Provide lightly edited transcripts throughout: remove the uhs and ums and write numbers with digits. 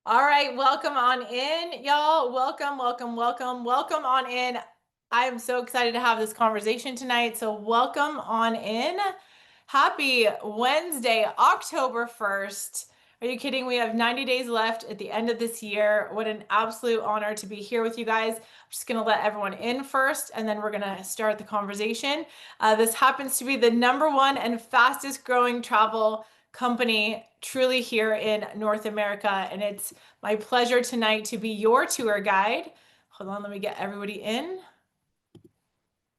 All right, welcome on in, y'all. Welcome, welcome, welcome, welcome on in. I am so excited to have this conversation tonight. So, welcome on in. Happy Wednesday, October 1st. Are you kidding? We have 90 days left at the end of this year. What an absolute honor to be here with you guys. I'm just going to let everyone in first, and then we're going to start the conversation. This happens to be the #1 and fastest growing travel company truly here in North America. And it's my pleasure tonight to be your tour guide. Hold on, let me get everybody in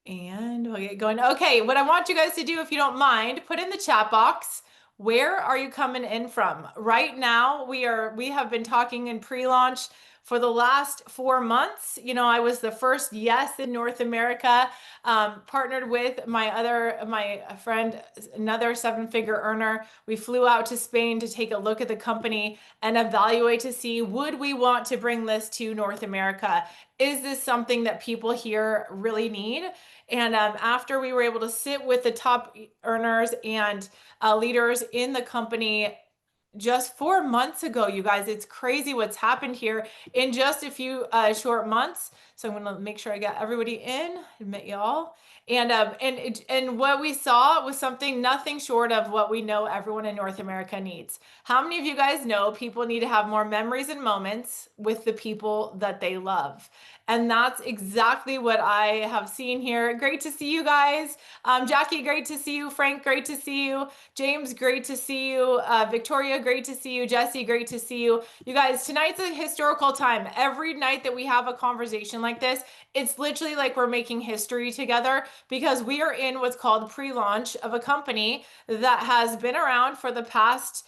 and we'll get going. Okay, what I want you guys to do, if you don't mind, put in the chat box, where are you coming in from? Right now, we have been talking in pre-launch for the last 4 months. You know, I was the first yes in North America, partnered with my friend, another seven-figure earner. We flew out to Spain to take a look at the company and evaluate to see, would we want to bring this to North America? Is this something that people here really need? And after we were able to sit with the top earners and leaders in the company just 4 months ago, you guys, it's crazy what's happened here in just a few short months. So I'm going to make sure I got everybody in, admit y'all. And what we saw was something nothing short of what we know everyone in North America needs. How many of you guys know people need to have more memories and moments with the people that they love? And that's exactly what I have seen here. Great to see you guys. Jackie, great to see you. Frank, great to see you. James, great to see you. Victoria, great to see you. Jesse, great to see you. You guys, tonight's a historical time. Every night that we have a conversation like this, it's literally like we're making history together because we are in what's called pre-launch of a company that has been around for the past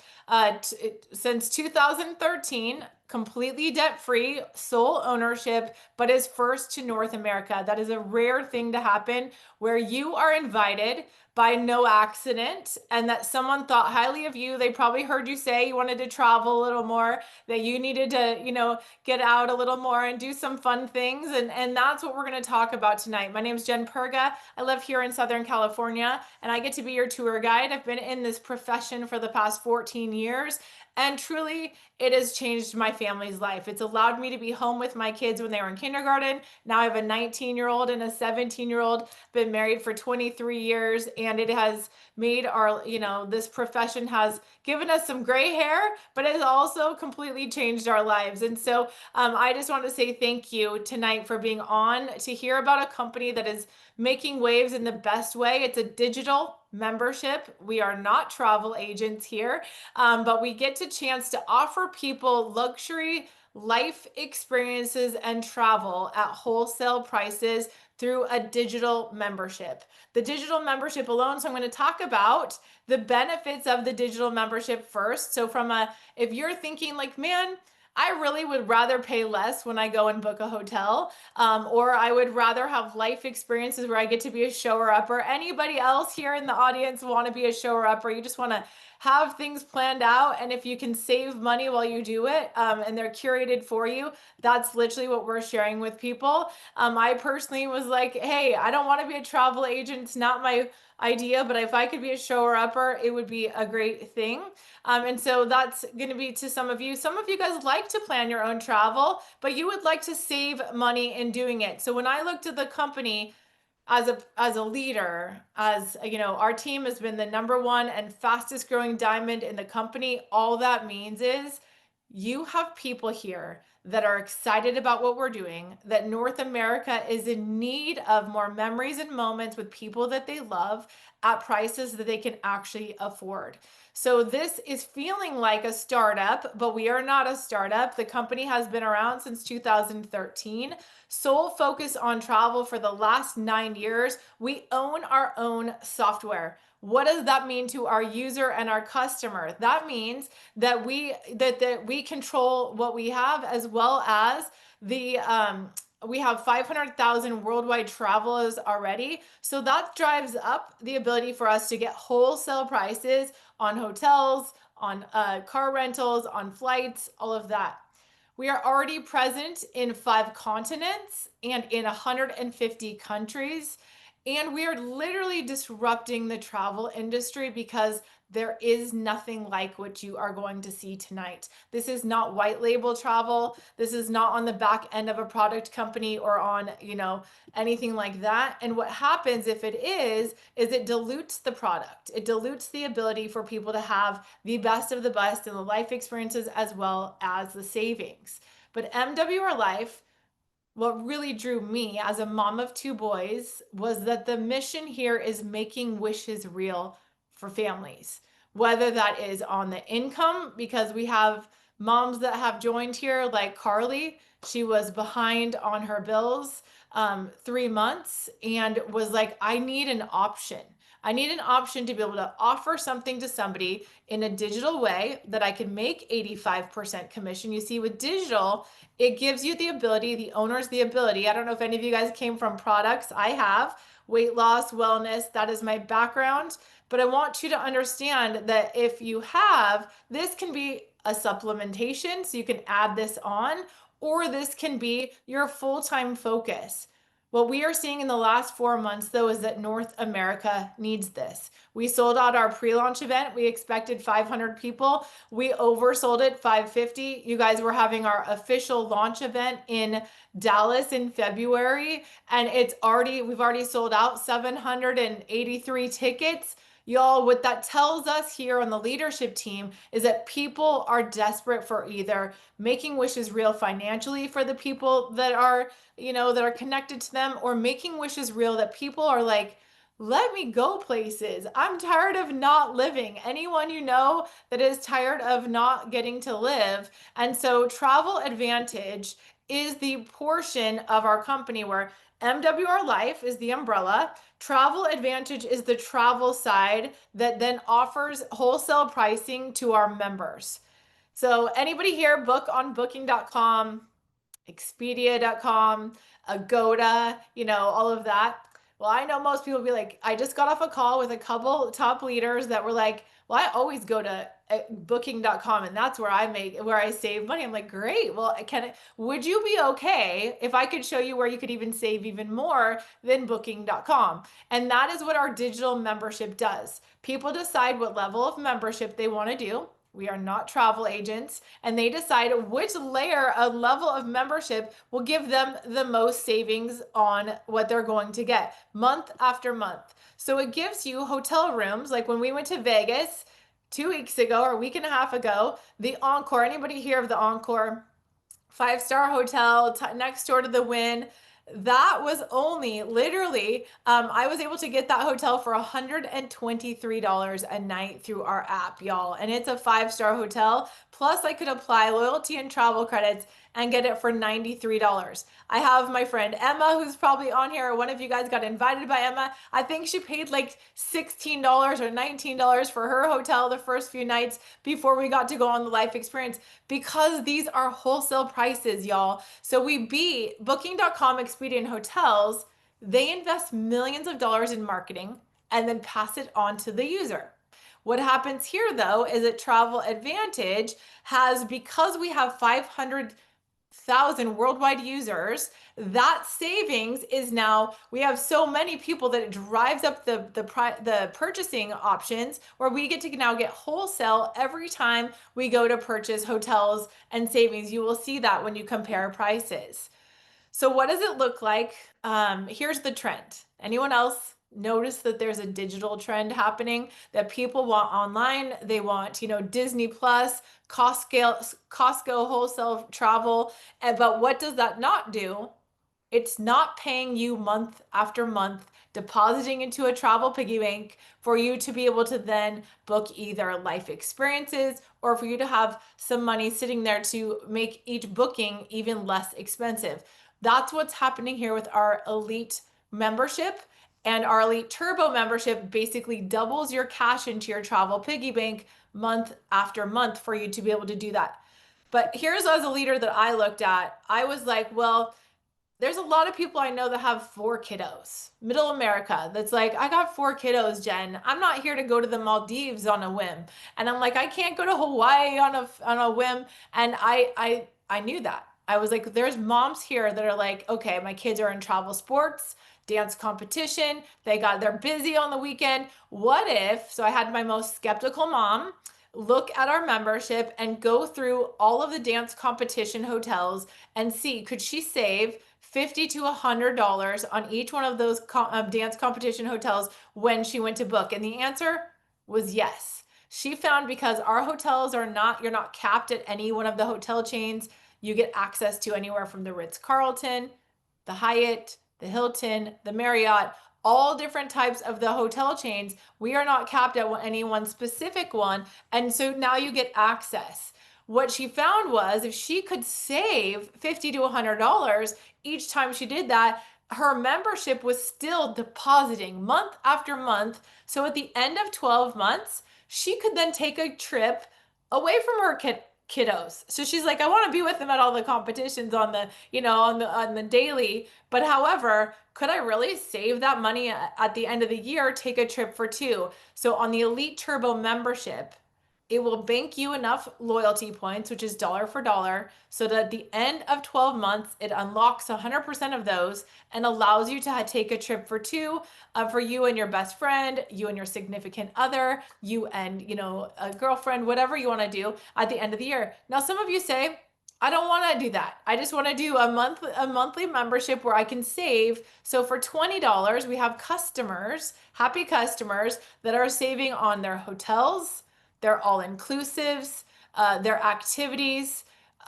since 2013, completely debt-free, sole ownership, but is first to North America. That is a rare thing to happen where you are invited by no accident and that someone thought highly of you. They probably heard you say you wanted to travel a little more, that you needed to, get out a little more and do some fun things. And that's what we're going to talk about tonight. My name is Jen Purga. I live here in Southern California and I get to be your tour guide. I've been in this profession for the past 14 years. And truly, it has changed my family's life. It's allowed me to be home with my kids when they were in kindergarten. Now I have a 19-year-old and a 17-year-old, been married for 23 years, and it has made this profession has given us some gray hair, but it has also completely changed our lives. And so I just want to say thank you tonight for being on to hear about a company that is making waves in the best way. It's a digital membership. We are not travel agents here, but we get to chance to offer people luxury life experiences and travel at wholesale prices through a digital membership. The digital membership alone, so I'm going to talk about the benefits of the digital membership first. So if you're thinking like, man, I really would rather pay less when I go and book a hotel, or I would rather have life experiences where I get to be a shower-upper. Anybody else here in the audience want to be a shower-upper? You just want to have things planned out, and if you can save money while you do it, and they're curated for you, that's literally what we're sharing with people. I personally was like, hey, I don't want to be a travel agent. It's not my idea, but if I could be a shower-upper, it would be a great thing. And so that's going to be to some of you. Some of you guys like to plan your own travel, but you would like to save money in doing it. So when I looked at the company as a leader, as you know, our team has been the #1 and fastest growing diamond in the company. All that means is you have people here that are excited about what we're doing, that North America is in need of more memories and moments with people that they love at prices that they can actually afford. So this is feeling like a startup, but we are not a startup. The company has been around since 2013, sole focus on travel for the last 9 years. We own our own software. What does that mean to our user and our customer? That means that we control what we have, as well as we have 500,000 worldwide travelers already. So that drives up the ability for us to get wholesale prices on hotels, on car rentals, on flights, all of that. We are already present in 5 continents and in 150 countries. And we are literally disrupting the travel industry because there is nothing like what you are going to see tonight. This is not white label travel. This is not on the back end of a product company or on, anything like that. And what happens if it is it dilutes the product. It dilutes the ability for people to have the best of the best and the life experiences as well as the savings. But MWR Life, what really drew me as a mom of two boys was that the mission here is making wishes real for families, whether that is on the income, because we have moms that have joined here, like Carly. She was behind on her bills 3 months and was like, I need an option. I need an option to be able to offer something to somebody in a digital way that I can make 85% commission. You see, with digital, it gives you the ability, the owners the ability. I don't know if any of you guys came from products. I have weight loss, wellness. That is my background. But I want you to understand that if you have, this can be a supplementation, so you can add this on, or this can be your full-time focus. What we are seeing in the last 4 months, though, is that North America needs this. We sold out our pre-launch event. We expected 500 people. We oversold it 550. You guys were having our official launch event in Dallas in February, and we've already sold out 783 tickets. Y'all, what that tells us here on the leadership team is that people are desperate for either making wishes real financially for the people that are, that are connected to them, or making wishes real that people are like, let me go places. I'm tired of not living. Anyone you know that is tired of not getting to live. And so Travel Advantage is the portion of our company where MWR Life is the umbrella. Travel Advantage is the travel side that then offers wholesale pricing to our members. So anybody here book on booking.com, Expedia.com, Agoda, all of that. Well, I know most people be like, I just got off a call with a couple top leaders that were like, well, I always go to booking.com and that's where I save money. I'm like, great. Well, would you be okay if I could show you where you could even save even more than booking.com? And that is what our digital membership does. People decide what level of membership they want to do. We are not travel agents, and they decide which level of membership will give them the most savings on what they're going to get month after month. So it gives you hotel rooms, like when we went to Vegas 2 weeks ago or a week and a half ago, the Encore. Anybody hear of the Encore? 5-star hotel next door to the Wynn. That was only literally, I was able to get that hotel for $123 a night through our app, y'all. And it's a 5-star hotel. Plus, I could apply loyalty and travel credits and get it for $93. I have my friend Emma, who's probably on here. One of you guys got invited by Emma. I think she paid like $16 or $19 for her hotel the first few nights before we got to go on the life experience, because these are wholesale prices, y'all. So we beat Booking.com, Expedia, and hotels. They invest millions of dollars in marketing and then pass it on to the user. What happens here, though, is that Travel Advantage has, because we have 500,000 worldwide users, that savings is now, we have so many people that it drives up the purchasing options, where we get to now get wholesale every time we go to purchase hotels and savings. You will see that when you compare prices. So what does it look like? Here's the trend. Anyone else notice that there's a digital trend happening that people want online? They want, Disney Plus, Costco wholesale travel. But what does that not do? It's not paying you month after month, depositing into a travel piggy bank for you to be able to then book either life experiences or for you to have some money sitting there to make each booking even less expensive. That's what's happening here with our elite membership. And our elite turbo membership basically doubles your cash into your travel piggy bank month after month for you to be able to do that. But here's, as a leader that I looked at, I was like, well, there's a lot of people I know that have 4 kiddos, middle America, that's like, I got 4 kiddos, Jen. I'm not here to go to the Maldives on a whim. And I'm like, I can't go to Hawaii on a whim. And I knew that. I was like, there's moms here that are like, okay, my kids are in travel sports. dance competition. They're busy on the weekend. What if, so I had my most skeptical mom look at our membership and go through all of the dance competition hotels and see, could she save $50 to $100 on each one of those dance competition hotels when she went to book? And the answer was yes. She found, because our hotels are not, you're not capped at any one of the hotel chains. You get access to anywhere from the Ritz-Carlton, the Hyatt, the Hilton, the Marriott, all different types of the hotel chains. We are not capped at any one specific one. And so now you get access. What she found was, if she could save $50 to $100 each time she did that, her membership was still depositing month after month. So at the end of 12 months, she could then take a trip away from her kiddos. So she's like, I want to be with them at all the competitions on the, on the daily. But however, could I really save that money at the end of the year, take a trip for two? So on the Elite Turbo membership, it will bank you enough loyalty points, which is dollar for dollar, so that at the end of 12 months, it unlocks 100% of those and allows you to take a trip for two, for you and your best friend, you and your significant other, you and, a girlfriend, whatever you want to do at the end of the year. Now, some of you say, I don't want to do that. I just want to do a monthly membership where I can save. So for $20, we have customers, happy customers that are saving on their hotels, their all-inclusives, their activities,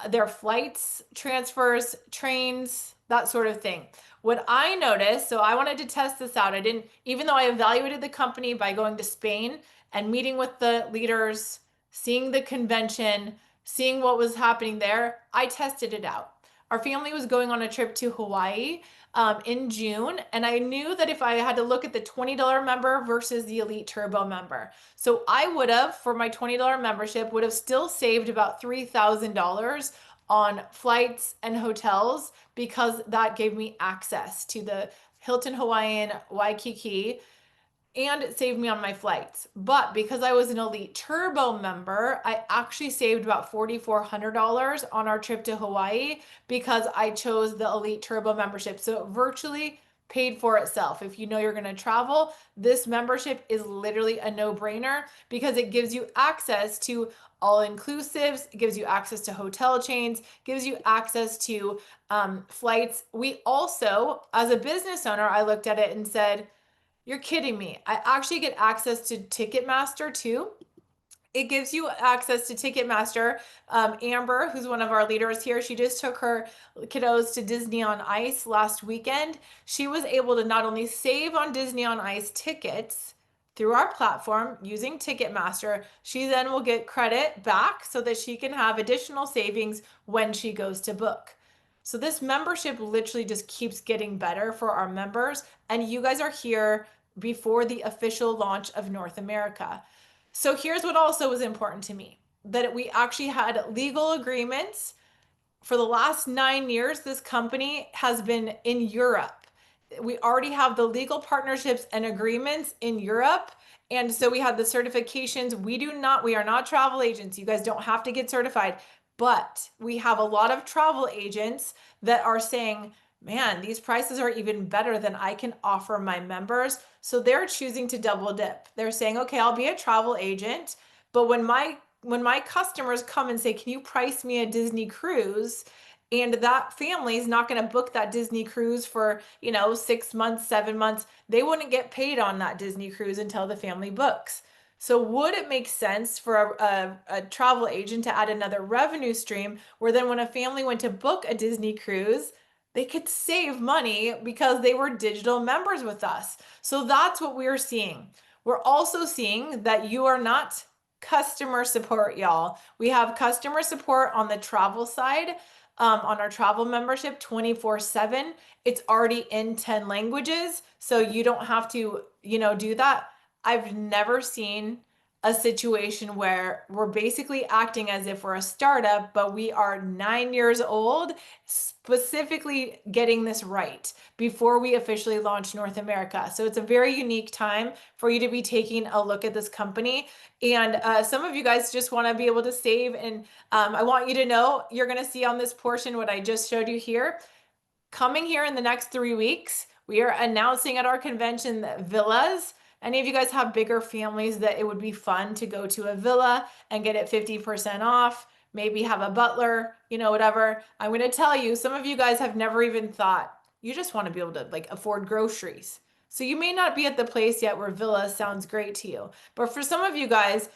their flights, transfers, trains, that sort of thing. What I noticed, so I wanted to test this out. I didn't, even though I evaluated the company by going to Spain and meeting with the leaders, seeing the convention, seeing what was happening there, I tested it out. Our family was going on a trip to Hawaii in June, and I knew that if I had to look at the $20 member versus the Elite Turbo member, so I would have, for my $20 membership, would have still saved about $3,000 on flights and hotels, because that gave me access to the Hilton Hawaiian Waikiki, and it saved me on my flights. But because I was an Elite Turbo member, I actually saved about $4,400 on our trip to Hawaii, because I chose the Elite Turbo membership. So it virtually paid for itself. If you know you're going to travel, this membership is literally a no-brainer, because it gives you access to all-inclusives, it gives you access to hotel chains, gives you access to flights. We also, as a business owner, I looked at it and said, you're kidding me. I actually get access to Ticketmaster too. It gives you access to Ticketmaster. Amber, who's one of our leaders here, she just took her kiddos to Disney on Ice last weekend. She was able to not only save on Disney on Ice tickets through our platform using Ticketmaster, she then will get credit back so that she can have additional savings when she goes to book. So this membership literally just keeps getting better for our members, and you guys are here before the official launch of North America. So here's what also was important to me, that we actually had legal agreements. For the last 9 years, this company has been in Europe. We already have the legal partnerships and agreements in Europe. And so we have the certifications. We are not travel agents. You guys don't have to get certified, but we have a lot of travel agents that are saying, man, these prices are even better than I can offer my members. So they're choosing to double dip. They're saying, okay, I'll be a travel agent, but when my customers come and say, can you price me a Disney cruise? And that family is not going to book that Disney cruise for, 6 months, 7 months. They wouldn't get paid on that Disney cruise until the family books. So would it make sense for a travel agent to add another revenue stream, where then when a family went to book a Disney cruise, they could save money because they were digital members with us? So that's what we're seeing. We're also seeing that you are not customer support, y'all. We have customer support on the travel side, on our travel membership 24/7. It's already in 10 languages, so you don't have to, do that. I've never seen a situation where we're basically acting as if we're a startup, but we are 9 years old, specifically getting this right before we officially launch North America. So it's a very unique time for you to be taking a look at this company. And some of you guys just want to be able to save. And I want you to know, you're going to see on this portion what I just showed you here. Coming here in the next 3 weeks, we are announcing at our convention that villas. Any of you guys have bigger families that it would be fun to go to a villa and get it 50% off, maybe have a butler, whatever. I'm going to tell you, some of you guys have never even thought, you just want to be able to like afford groceries. So you may not be at the place yet where villa sounds great to you. But for some of you guys,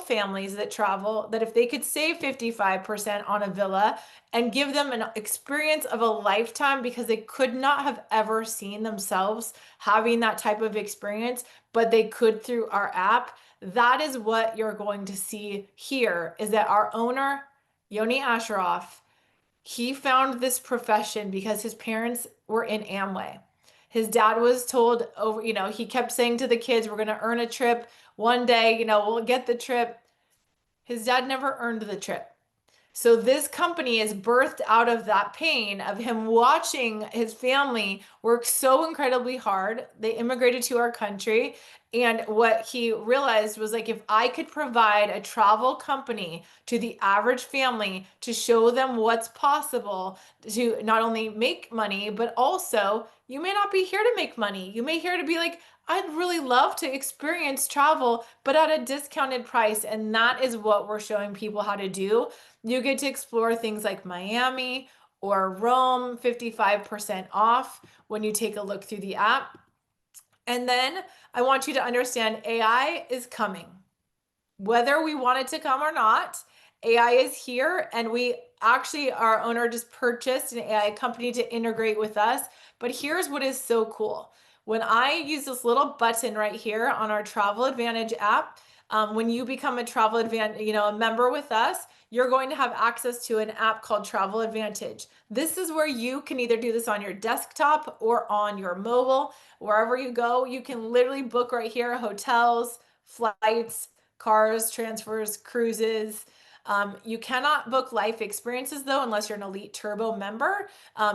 families that travel that if they could save 55% on a villa and give them an experience of a lifetime because they could not have ever seen themselves having that type of experience, but they could through our app. That is what you're going to see here is that our owner, Yoni Asheroff, he found this profession because his parents were in Amway. His dad was told over, he kept saying to the kids, we're going to earn a trip one day, we'll get the trip. His dad never earned the trip. So this company is birthed out of that pain of him watching his family work so incredibly hard. They immigrated to our country. And what he realized was like, if I could provide a travel company to the average family to show them what's possible to not only make money, but also you may not be here to make money. You may here to be like, I'd really love to experience travel, but at a discounted price. And that is what we're showing people how to do. You get to explore things like Miami or Rome, 55% off when you take a look through the app. And then I want you to understand AI is coming. Whether we want it to come or not, AI is here, and our owner just purchased an AI company to integrate with us. But here's what is so cool. When I use this little button right here on our Travel Advantage app, when you become a Travel Advantage, a member with us, you're going to have access to an app called Travel Advantage. This is where you can either do this on your desktop or on your mobile. Wherever you go, you can literally book right here, hotels, flights, cars, transfers, cruises. You cannot book life experiences though, unless you're an Elite Turbo member.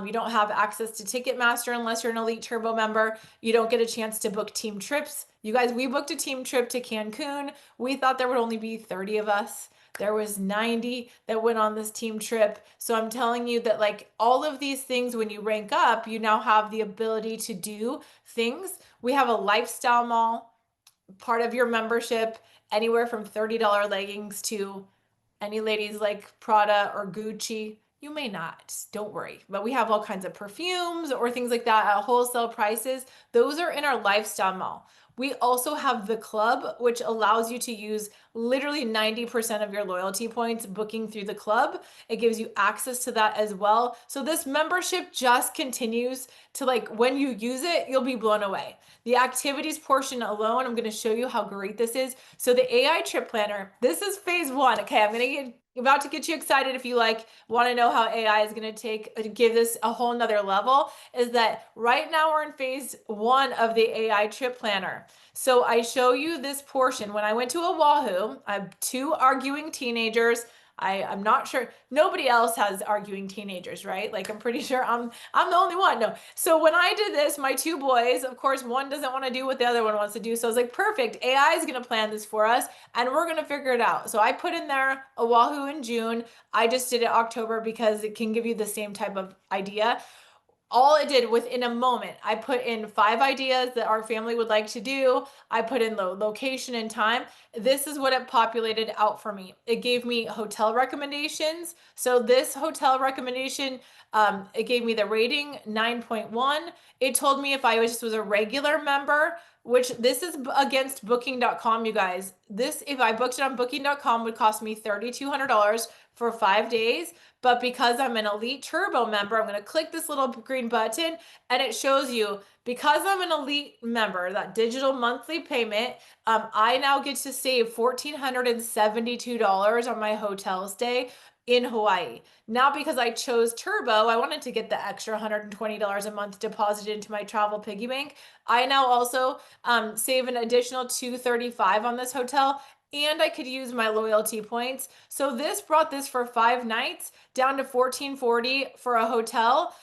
You don't have access to Ticketmaster unless you're an Elite Turbo member. You don't get a chance to book team trips. You guys, we booked a team trip to Cancun. We thought there would only be 30 of us. There was 90 that went on this team trip. So I'm telling you that like all of these things, when you rank up, you now have the ability to do things. We have a lifestyle mall, part of your membership, anywhere from $30 leggings to any ladies like Prada or Gucci. You may not, don't worry. But we have all kinds of perfumes or things like that at wholesale prices. Those are in our lifestyle mall. We also have the club, which allows you to use literally 90% of your loyalty points booking through the club. It gives you access to that as well. So this membership just continues to like, when you use it, you'll be blown away. The activities portion alone, I'm going to show you how great this is. So the AI trip planner, this is phase one. Okay, about to get you excited if you want to know how AI is going to give this a whole nother level, is that right now we're in phase one of the AI trip planner. So I show you this portion. When I went to Oahu, I have two arguing teenagers. I'm not sure nobody else has arguing teenagers, right? Like I'm pretty sure I'm the only one. No. So when I did this, my two boys, of course, one doesn't want to do what the other one wants to do. So I was like, perfect. AI is going to plan this for us and we're going to figure it out. So I put in there Oahu in June. I just did it October because it can give you the same type of idea. All it did within a moment, I put in 5 ideas that our family would like to do. I put in the location and time. This is what it populated out for me. It gave me hotel recommendations. So this hotel recommendation, it gave me the rating 9.1. It told me if I was a regular member, which this is against booking.com, you guys. This, if I booked it on booking.com, would cost me $3,200 for 5 days. But because I'm an Elite Turbo member, I'm going to click this little green button and it shows you, because I'm an Elite member, that digital monthly payment, I now get to save $1,472 on my hotel stay in Hawaii. Now, because I chose Turbo, I wanted to get the extra $120 a month deposited into my travel piggy bank. I now also save an additional $235 on this hotel, and I could use my loyalty points. So this brought this for 5 nights down to $1,440 for a hotel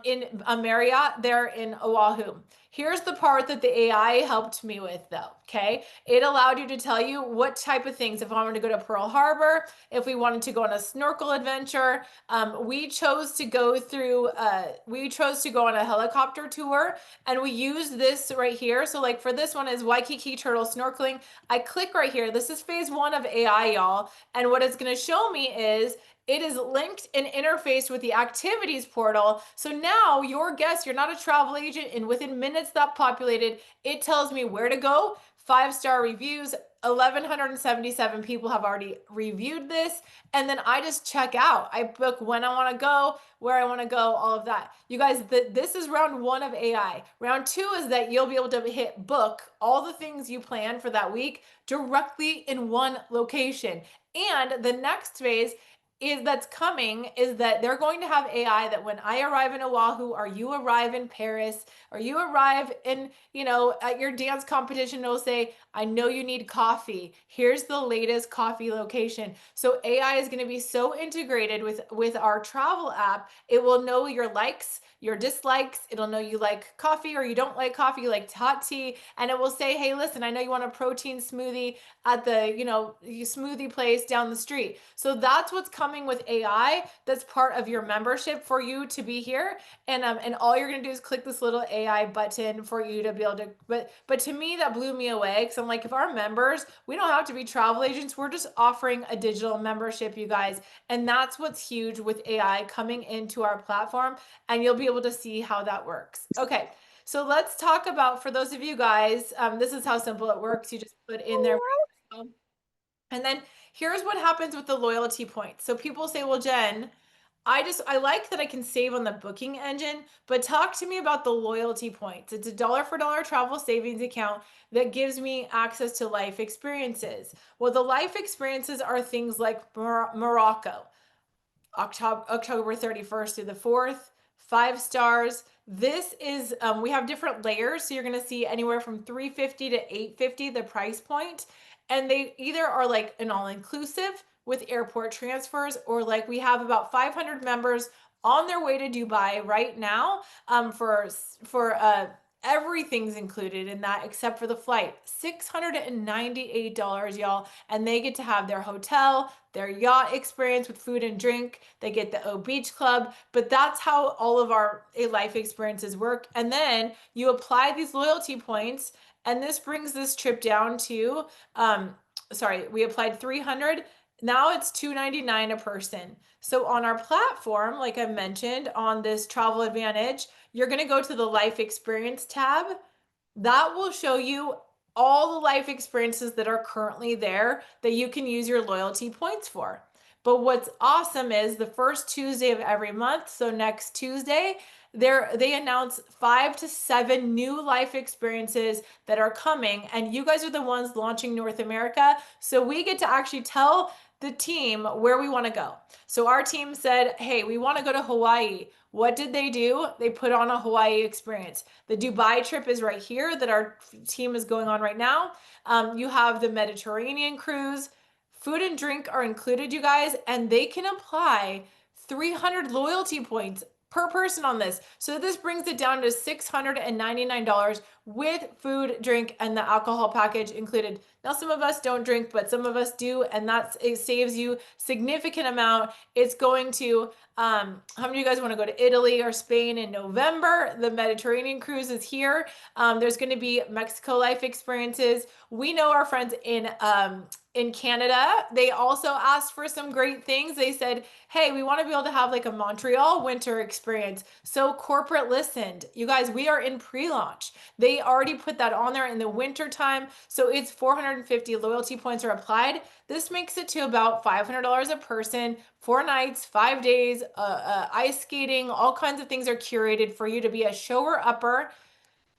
in a Marriott there in Oahu. Here's the part that the AI helped me with though, okay? It allowed you to tell you what type of things, if I wanted to go to Pearl Harbor, if we wanted to go on a snorkel adventure, we chose to go on a helicopter tour, and we used this right here. So like for this one is Waikiki turtle snorkeling. I click right here. This is phase 1 of AI, y'all. And what it's gonna show me is it is linked and interfaced with the activities portal. So now your guest, you're not a travel agent, and within minutes that populated, it tells me where to go. 5-star reviews, 1,177 people have already reviewed this. And then I just check out. I book when I want to go, where I want to go, all of that. You guys, this is round 1 of AI. Round 2 is that you'll be able to hit book all the things you plan for that week directly in one location. And the next phase that's coming is that they're going to have AI that when I arrive in Oahu, or you arrive in Paris, or you arrive in, at your dance competition, it'll say, I know you need coffee. Here's the latest coffee location. So AI is going to be so integrated with our travel app. It will know your likes, your dislikes. It'll know you like coffee or you don't like coffee, you like hot tea. And it will say, hey, listen, I know you want a protein smoothie at the, smoothie place down the street. So that's what's coming with AI. That's part of your membership for you to be here. And all you're going to do is click this little AI button for you to be able to, but to me, that blew me away. Cause I'm like, if our members, we don't have to be travel agents. We're just offering a digital membership, you guys. And that's what's huge with AI coming into our platform. And you'll be able to see how that works. Okay. So let's talk about, for those of you guys, this is how simple it works. You just put in there. And then here's what happens with the loyalty points. So people say, well, Jen, I like that I can save on the booking engine, but talk to me about the loyalty points. It's a dollar for dollar travel savings account that gives me access to life experiences. Well, the life experiences are things like Morocco, October 31st through the 4th, 5 stars. This is, we have different layers. So you're going to see anywhere from 350 to 850, the price point. And they either are like an all inclusive with airport transfers, or like we have about 500 members on their way to Dubai right now, for everything's included in that except for the flight. $698, y'all. And they get to have their hotel, their yacht experience with food and drink. They get the O Beach Club, but that's how all of our life experiences work. And then you apply these loyalty points, and this brings this trip down to, we applied 300. Now it's $299 a person. So on our platform, like I mentioned, on this Travel Advantage, you're going to go to the Life Experience tab. That will show you all the life experiences that are currently there that you can use your loyalty points for. But what's awesome is the first Tuesday of every month, so next Tuesday, they announce 5 to 7 new life experiences that are coming, and you guys are the ones launching North America. So we get to actually tell the team where we want to go. So our team said, hey, we want to go to Hawaii. What did they do? They put on a Hawaii experience. The Dubai trip is right here that our team is going on right now. You have the Mediterranean cruise. Food and drink are included, you guys, and they can apply 300 loyalty points per person on this. So this brings it down to $699 with food, drink, and the alcohol package included. Now, some of us don't drink, but some of us do, and it saves you significant amount. It's going to, how many of you guys want to go to Italy or Spain in November? The Mediterranean cruise is here. There's going to be Mexico life experiences. We know our friends in Canada, they also asked for some great things. They said, hey, we want to be able to have like a Montreal winter experience. So corporate listened. You guys, we are in pre-launch. They already put that on there in the winter time. So it's 450 loyalty points are applied. This makes it to about $500 a person, 4 nights, 5 days, ice skating, all kinds of things are curated for you to be a shower upper.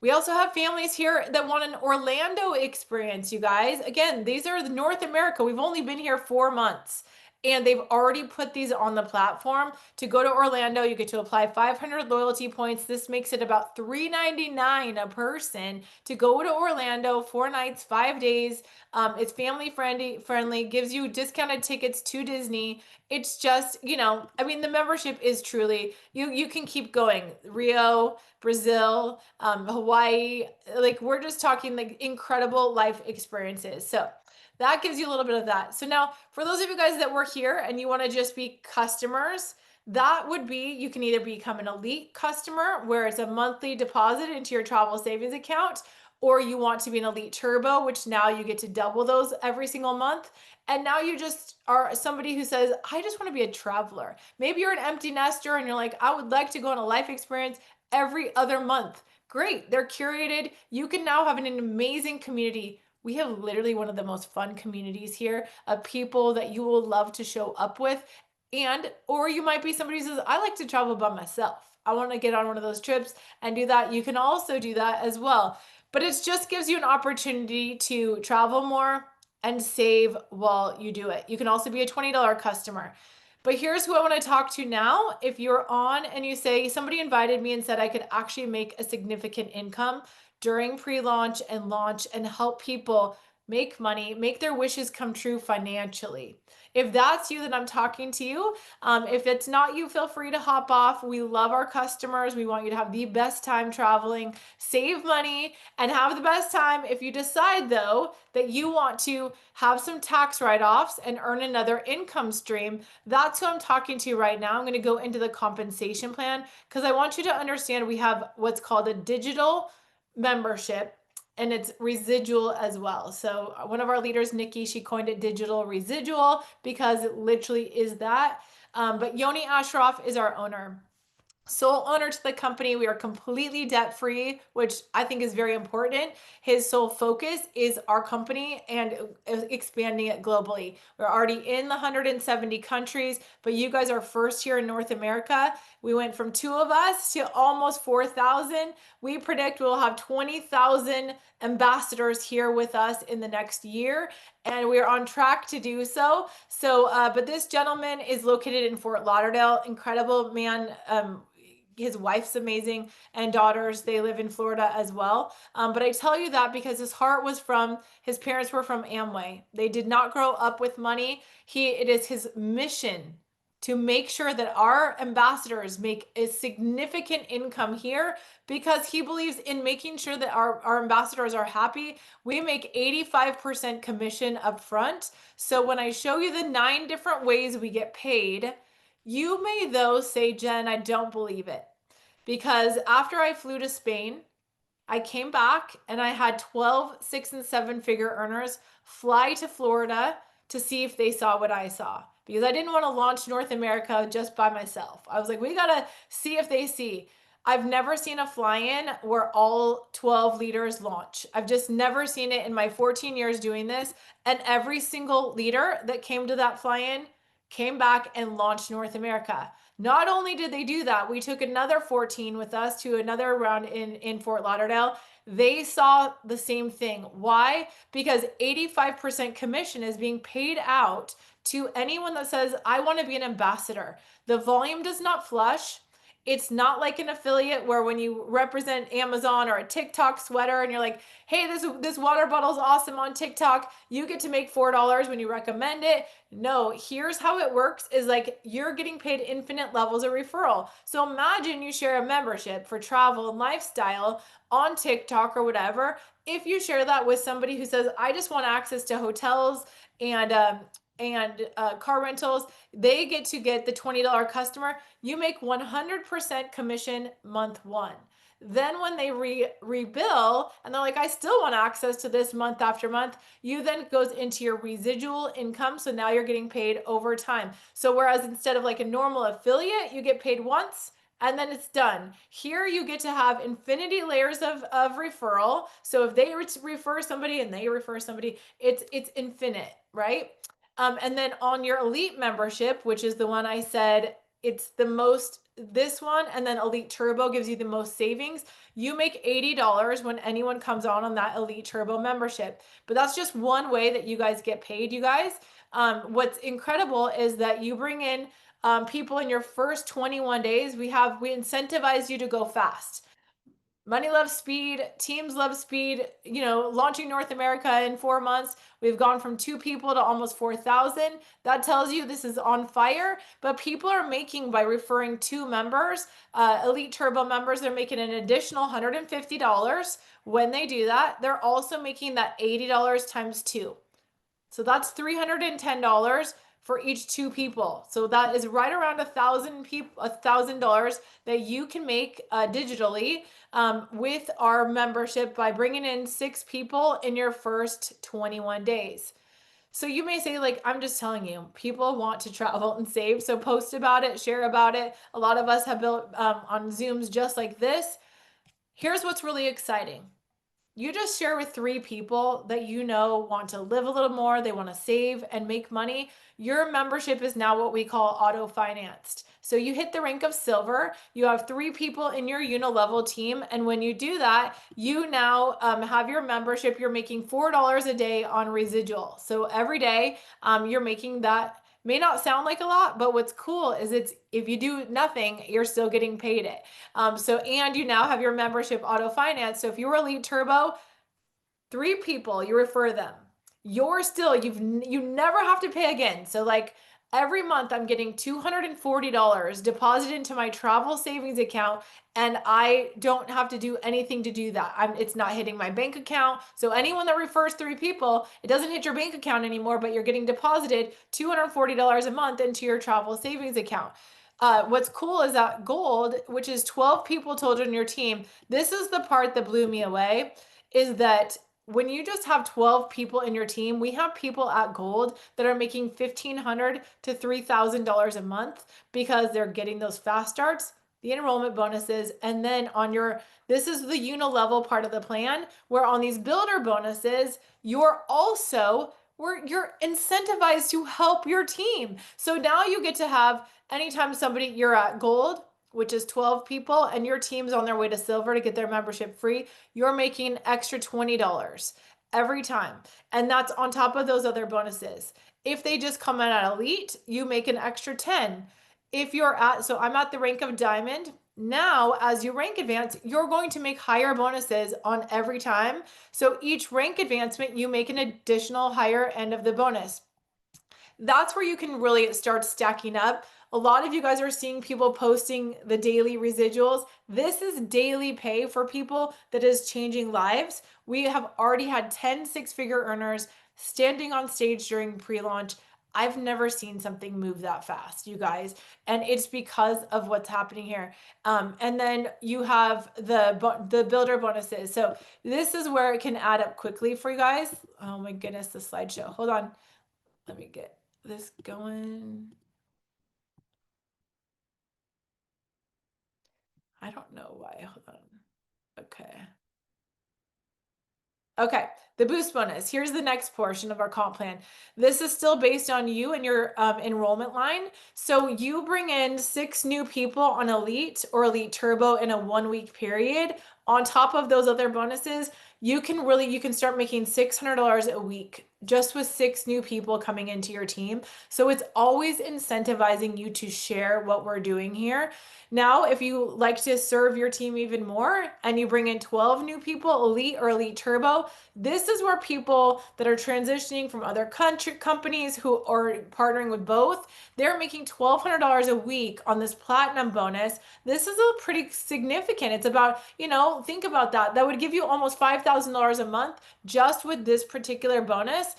We also have families here that want an Orlando experience, you guys. Again, these are the North America. We've only been here 4 months. and they've already put these on the platform. To go to Orlando, you get to apply 500 loyalty points. This makes it about $399 a person to go to Orlando, 4 nights, 5 days. It's family friendly, gives you discounted tickets to Disney. It's just, I mean, the membership is truly, you can keep going. Rio, Brazil, Hawaii, like we're just talking like incredible life experiences. So that gives you a little bit of that. So now for those of you guys that were here and you want to just be customers, that would be, you can either become an elite customer where it's a monthly deposit into your travel savings account, or you want to be an elite turbo, which now you get to double those every single month. And now you just are somebody who says, I just want to be a traveler. Maybe you're an empty nester and you're like, I would like to go on a life experience every other month. Great, they're curated. You can now have an amazing community. We have literally one of the most fun communities here of people that you will love to show up with. And, or you might be somebody who says, I like to travel by myself. I want to get on one of those trips and do that. You can also do that as well. But it just gives you an opportunity to travel more and save while you do it. You can also be a $20 customer. But here's who I want to talk to now. If you're on and you say, somebody invited me and said I could actually make a significant income during pre-launch and launch and help people make money, make their wishes come true financially. If that's you, then I'm talking to you. If it's not you, feel free to hop off. We love our customers. We want you to have the best time traveling, save money, and have the best time. If you decide, though, that you want to have some tax write-offs and earn another income stream, that's who I'm talking to right now. I'm going to go into the compensation plan because I want you to understand we have what's called a digital membership, and it's residual as well. So one of our leaders, Nikki, she coined it digital residual because it literally is that. But Yoni Ashraf is our owner. Sole owner to the company. We are completely debt free, which I think is very important. His sole focus is our company and expanding it globally. We're already in the 170 countries, but you guys are first here in North America. We went from 2 of us to almost 4,000. We predict we'll have 20,000 ambassadors here with us in the next year, and we're on track to do so. But this gentleman is located in Fort Lauderdale. Incredible man. His wife's amazing, and daughters, they live in Florida as well. But I tell you that because his heart was his parents were from Amway. They did not grow up with money. It is his mission to make sure that our ambassadors make a significant income here because he believes in making sure that our ambassadors are happy. We make 85% commission up front. So when I show you the 9 different ways we get paid, you may though say, Jen, I don't believe it. Because after I flew to Spain, I came back and I had 12 6 and 7 figure earners fly to Florida to see if they saw what I saw. Because I didn't want to launch North America just by myself. I was like, we got to see if they see. I've never seen a fly-in where all 12 leaders launch. I've just never seen it in my 14 years doing this. And every single leader that came to that fly-in came back and launched North America. Not only did they do that, we took another 14 with us to another round in Fort Lauderdale. They saw the same thing. Why? Because 85% commission is being paid out to anyone that says, I want to be an ambassador. The volume does not flush. It's not like an affiliate where when you represent Amazon or a TikTok sweater and you're like, hey, this water bottle is awesome on TikTok, you get to make $4 when you recommend it. No, here's how it works is like you're getting paid infinite levels of referral. So imagine you share a membership for travel and lifestyle on TikTok or whatever. If you share that with somebody who says, I just want access to hotels and car rentals, they get the $20 customer. You make 100% commission month 1. Then when they rebill and they're like, I still want access to this month after month, you then goes into your residual income. So now you're getting paid over time. So whereas instead of like a normal affiliate, you get paid once and then it's done. Here you get to have infinity layers of referral. So if they refer somebody and they refer somebody, it's infinite, right? And then on your elite membership, which is the one I said it's the most, this one, and then Elite Turbo gives you the most savings. You make $80 when anyone comes on that Elite Turbo membership. But that's just one way that you guys get paid, you guys. What's incredible is that you bring in people in your first 21 days. We incentivize you to go fast. Money loves speed, teams love speed. You know, launching North America in 4 months, we've gone from 2 people to almost 4,000. That tells you this is on fire. But people are making, by referring two members, Elite Turbo members, they're making an additional $150 when they do that. They're also making that $80 times two. So that's $310 for each 2 people. So that is right around $1,000 that you can make digitally with our membership by bringing in 6 people in your first 21 days. So you may say, like, I'm just telling you, people want to travel and save. So post about it, share about it. A lot of us have built on Zooms just like this. Here's what's really exciting. You just share with 3 people that you know want to live a little more, they want to save and make money. Your membership is now what we call auto financed. So you hit the rank of silver, you have 3 people in your unilevel team, and when you do that, you now have your membership. You're making $4 a day on Residual. So every day you're making that. May not sound like a lot, but what's cool is it's, if you do nothing, you're still getting paid it. And you now have your membership auto finance. So if you were Elite Turbo, 3 people, you refer them. You never have to pay again. So like every month I'm getting $240 deposited into my travel savings account, and I don't have to do anything to do that. It's not hitting my bank account. So anyone that refers 3 people, it doesn't hit your bank account anymore, but you're getting deposited $240 a month into your travel savings account. What's cool is that Gold, which is 12 people total in your team, this is the part that blew me away, is that when you just have 12 people in your team, we have people at Gold that are making $1,500 to $3,000 a month because they're getting those fast starts, the enrollment bonuses, and then this is the unilevel part of the plan, where on these builder bonuses, you're incentivized to help your team. So now you get to have, anytime you're at Gold, which is 12 people, and your team's on their way to silver to get their membership free, you're making an extra $20 every time. And that's on top of those other bonuses. If they just come in at Elite, you make an extra 10. So I'm at the rank of Diamond. Now, as you rank advance, you're going to make higher bonuses on every time. So each rank advancement, you make an additional higher end of the bonus. That's where you can really start stacking up. A lot of you guys are seeing people posting the daily residuals. This is daily pay for people that is changing lives. We have already had 10 six-figure earners standing on stage during pre-launch. I've never seen something move that fast, you guys. And it's because of what's happening here. And then you have the builder bonuses. So this is where it can add up quickly for you guys. Oh my goodness, the slideshow. Hold on. Let me get this going. I don't know why. Hold on. Okay, the boost bonus. Here's the next portion of our comp plan. This is still based on you and your enrollment line. So you bring in 6 new people on Elite or Elite Turbo in a 1-week period. On top of those other bonuses, you can start making $600 a week just with 6 new people coming into your team. So it's always incentivizing you to share what we're doing here. Now, if you like to serve your team even more and you bring in 12 new people, Elite or Elite Turbo, this is where people that are transitioning from other companies who are partnering with both, they're making $1,200 a week on this platinum bonus. This is a pretty significant. It's about, think about that. That would give you almost $5,000 a month just with this particular bonus,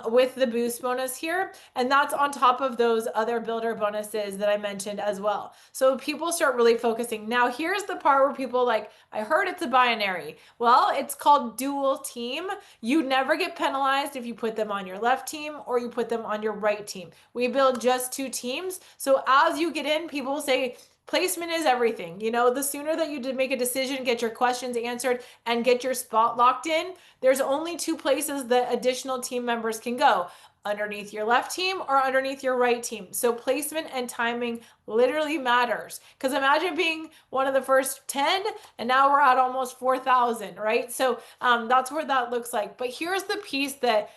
with the boost bonus here. And that's on top of those other builder bonuses that I mentioned as well. So people start really focusing. Now, here's the part where people I heard it's a binary. Well, it's called dual team. You never get penalized if you put them on your left team or you put them on your right team. We build just 2 teams. So as you get in, people say, placement is everything. The sooner that you make a decision, get your questions answered, and get your spot locked in, there's only 2 places that additional team members can go. underneath your left team or underneath your right team. So placement and timing literally matters. Because imagine being one of the first 10 and now we're at almost 4,000, right? So that's where that looks like. But here's the piece that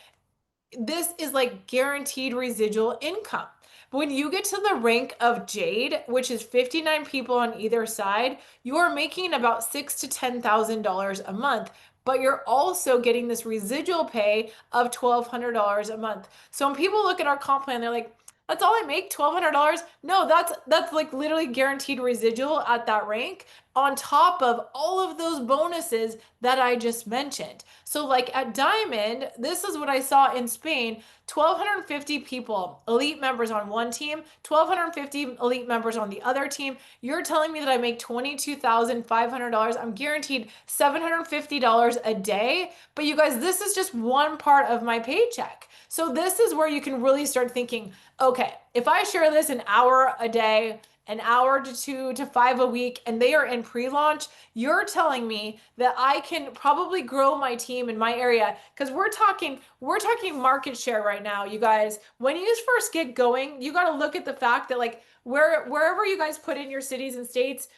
this is like guaranteed residual income. When you get to the rank of Jade, which is 59 people on either side, you are making about $6,000 to $10,000 a month, but you're also getting this residual pay of $1,200 a month. So when people look at our comp plan, they're like, that's all I make, $1,200? No, that's like literally guaranteed residual at that rank on top of all of those bonuses that I just mentioned. So like at Diamond, this is what I saw in Spain, 1,250 people, elite members on one team, 1,250 elite members on the other team. You're telling me that I make $22,500. I'm guaranteed $750 a day. But you guys, this is just one part of my paycheck. So this is where you can really start thinking, okay, if I share this an hour a day, an hour to 2 to 5 a week, and they are in pre-launch, you're telling me that I can probably grow my team in my area, because we're talking market share right now, you guys. When you first get going, you got to look at the fact that like wherever you guys put in your cities and states,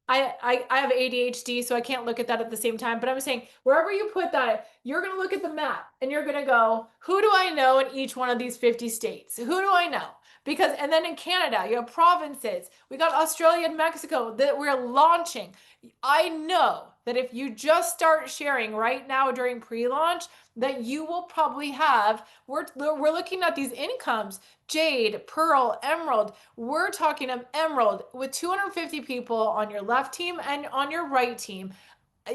I have ADHD, so I can't look at that at the same time. But I'm saying wherever you put that, you're going to look at the map and you're going to go, who do I know in each one of these 50 states? Who do I know? Because, and then in Canada, you have provinces. We got Australia and Mexico that we're launching. I know that if you just start sharing right now during pre-launch, that you will probably have, we're looking at these incomes, Jade, Pearl, Emerald. We're talking of Emerald with 250 people on your left team and on your right team,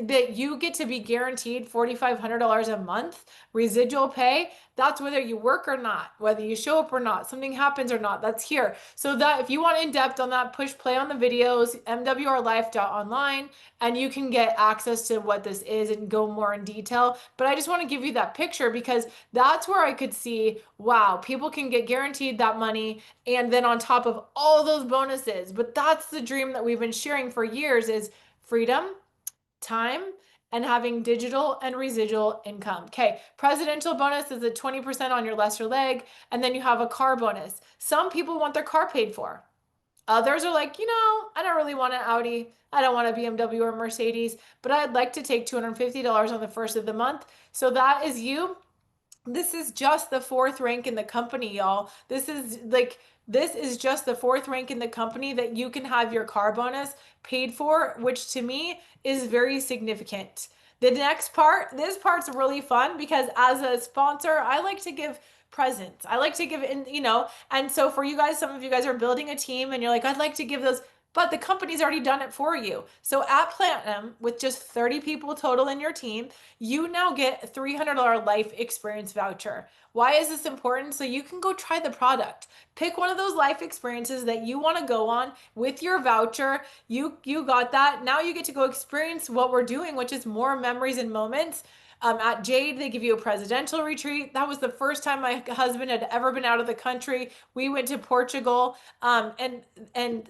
that you get to be guaranteed $4,500 a month residual pay. That's whether you work or not, whether you show up or not, something happens or not, that's here. So that if you want in depth on that, push play on the videos, mwrlife.online, and you can get access to what this is and go more in detail. But I just want to give you that picture because that's where I could see, wow, people can get guaranteed that money and then on top of all those bonuses. But that's the dream that we've been sharing for years, is freedom, time, and having digital and residual income. Okay, presidential bonus is a 20% on your lesser leg, and then you have a car bonus. Some people want their car paid for. Others are like, I don't really want an Audi. I don't want a BMW or Mercedes, but I'd like to take $250 on the first of the month. So that is you. This is just the fourth rank in the company, y'all. This is just the fourth rank in the company that you can have your car bonus paid for, which to me is very significant. The next part, this part's really fun because as a sponsor, I like to give presents. I like to give and so for you guys, some of you guys are building a team and you're like, I'd like to give those, but the company's already done it for you. So at Platinum, with just 30 people total in your team, you now get a $300 life experience voucher. Why is this important? So you can go try the product. Pick one of those life experiences that you want to go on with your voucher. You got that. Now you get to go experience what we're doing, which is more memories and moments. At Jade, they give you a presidential retreat. That was the first time my husband had ever been out of the country. We went to Portugal, and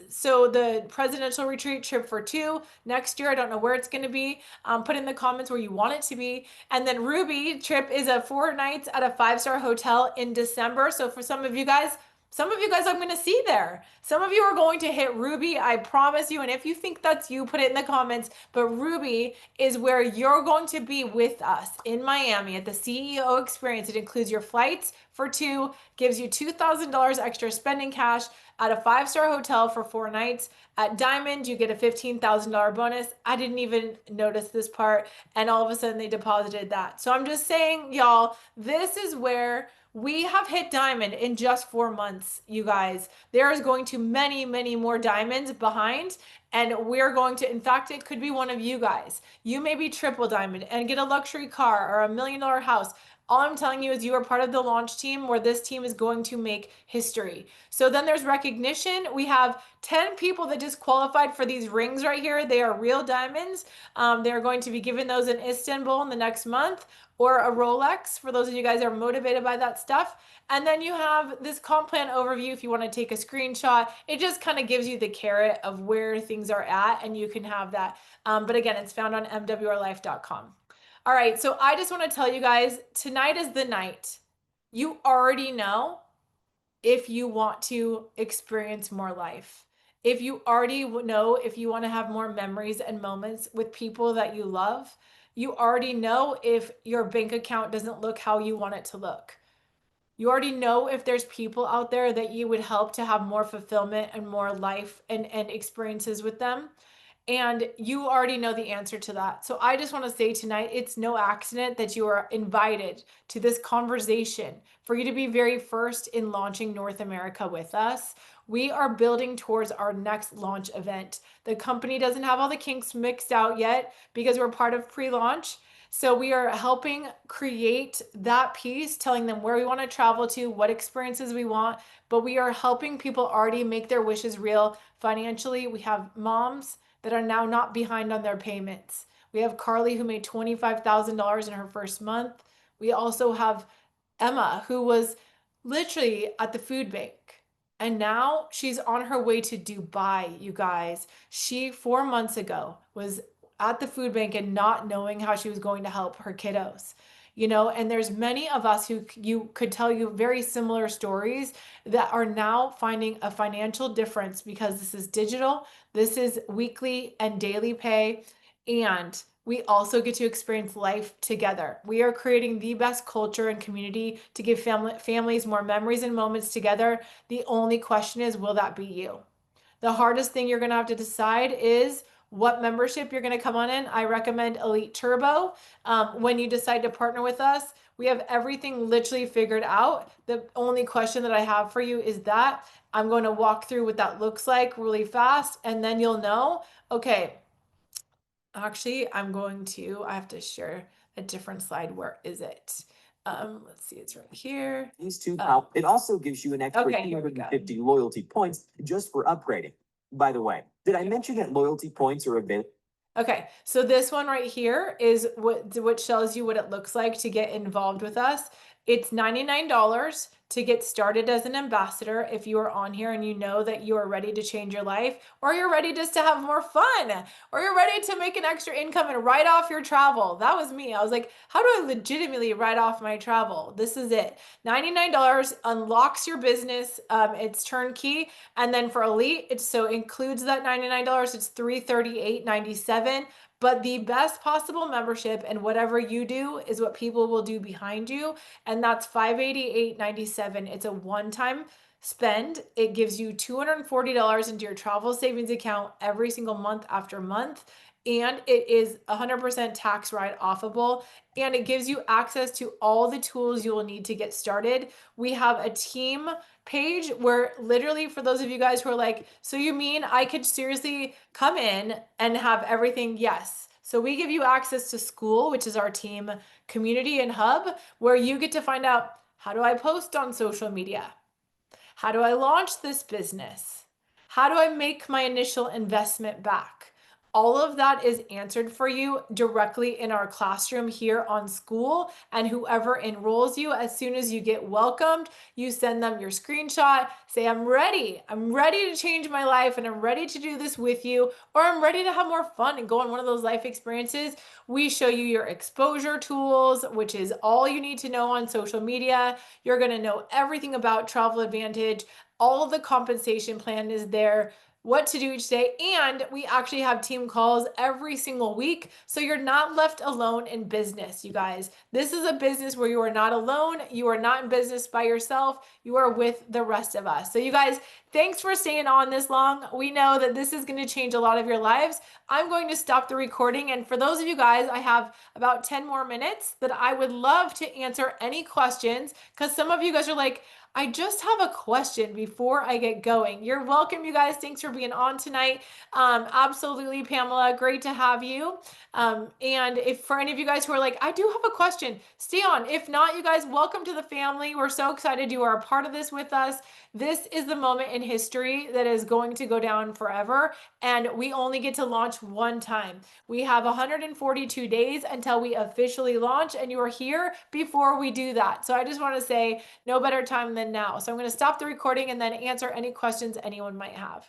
so the presidential retreat trip for 2 next year. I don't know where it's going to be. Put in the comments where you want it to be. And then Ruby trip is a 4 nights at a 5-star hotel in December. So for some of you guys I'm going to see there. Some of you are going to hit Ruby, I promise you. And if you think that's you, put it in the comments. But Ruby is where you're going to be with us in Miami at the CEO experience. It includes your flights for 2, gives you $2,000 extra spending cash at a 5-star hotel for 4 nights. At Diamond, you get a $15,000 bonus. I didn't even notice this part. And all of a sudden they deposited that. So I'm just saying, y'all, this is where we have hit Diamond in just 4 months, you guys. There is going to many, many more diamonds behind, and we're going to, in fact, it could be one of you guys. You may be triple diamond and get a luxury car or $1 million house. All I'm telling you is you are part of the launch team where this team is going to make history. So then there's recognition. We have 10 people that just qualified for these rings right here. They are real diamonds. They're going to be given those in Istanbul in the next month, or a Rolex for those of you guys that are motivated by that stuff. And then you have this comp plan overview if you want to take a screenshot. It just kind of gives you the carrot of where things are at, and you can have that. But again, it's found on mwrlife.com. All right, so I just want to tell you guys, tonight is the night You already know if you want to experience more life. If you already know if you want to have more memories and moments with people that you love, you already know if your bank account doesn't look how you want it to look. You already know if there's people out there that you would help to have more fulfillment and more life and experiences with them. And you already know the answer to that. So I just want to say tonight, it's no accident that you are invited to this conversation for you to be very first in launching North America with us. We are building towards our next launch event. The company doesn't have all the kinks mixed out yet because we're part of pre-launch. So we are helping create that piece, telling them where we want to travel to, what experiences we want, but we are helping people already make their wishes real financially. We have moms that are now not behind on their payments. We have Carly who made $25,000 in her first month. We also have Emma who was literally at the food bank. And now she's on her way to Dubai, you guys. She 4 months ago was at the food bank and not knowing how she was going to help her kiddos. And there's many of us who you could tell you very similar stories that are now finding a financial difference because this is digital, this is weekly and daily pay, and we also get to experience life together. We are creating the best culture and community to give families more memories and moments together. The only question is, will that be you? The hardest thing you're going to have to decide is what membership you're going to come on in. I recommend Elite Turbo. When you decide to partner with us, we have everything literally figured out. The only question that I have for you is that I'm going to walk through what that looks like really fast, and then you'll know, okay, actually, I have to share a different slide. Where is it? Let's see, it's right here. These two, it also gives you an extra Okay, 250 loyalty points just for upgrading. By the way, did I mention that loyalty points are available? Okay, so this one right here is what shows you what it looks like to get involved with us. It's $99 to get started as an ambassador if you are on here and you know that you are ready to change your life, or you're ready just to have more fun, or you're ready to make an extra income and write off your travel. That was me. I was like, how do I legitimately write off my travel? This is it. $99 unlocks your business. It's turnkey. And then for Elite, it includes that $99. It's $338.97. But the best possible membership and whatever you do is what people will do behind you. And that's $588.97. It's a one-time spend. It gives you $240 into your travel savings account every single month after month. And it is 100% tax write-offable. And it gives you access to all the tools you will need to get started. We have a team page where literally, for those of you guys who are like, so you mean I could seriously come in and have everything? Yes. So we give you access to school, which is our team community and hub, where you get to find out, how do I post on social media? How do I launch this business? How do I make my initial investment back? All of that is answered for you directly in our classroom here on School. And whoever enrolls you, as soon as you get welcomed, you send them your screenshot, say, I'm ready. I'm ready to change my life and I'm ready to do this with you, or I'm ready to have more fun and go on one of those life experiences. We show you your exposure tools, which is all you need to know on social media. You're going to know everything about Travel Advantage. All of the compensation plan is there, what to do each day. And we actually have team calls every single week. So you're not left alone in business, you guys. This is a business where you are not alone. You are not in business by yourself. You are with the rest of us. So you guys, thanks for staying on this long. We know that this is going to change a lot of your lives. I'm going to stop the recording. And for those of you guys, I have about 10 more minutes that I would love to answer any questions, because some of you guys are like, I just have a question before I get going. You're welcome, you guys. Thanks for being on tonight. Absolutely, Pamela. Great to have you. And if for any of you guys who are like, I do have a question, stay on. If not, you guys, welcome to the family. We're so excited you are a part of this with us. This is the moment in history that is going to go down forever. And we only get to launch one time. We have 142 days until we officially launch, and you are here before we do that. So I just want to say, no better time than now. So I'm going to stop the recording and then answer any questions anyone might have.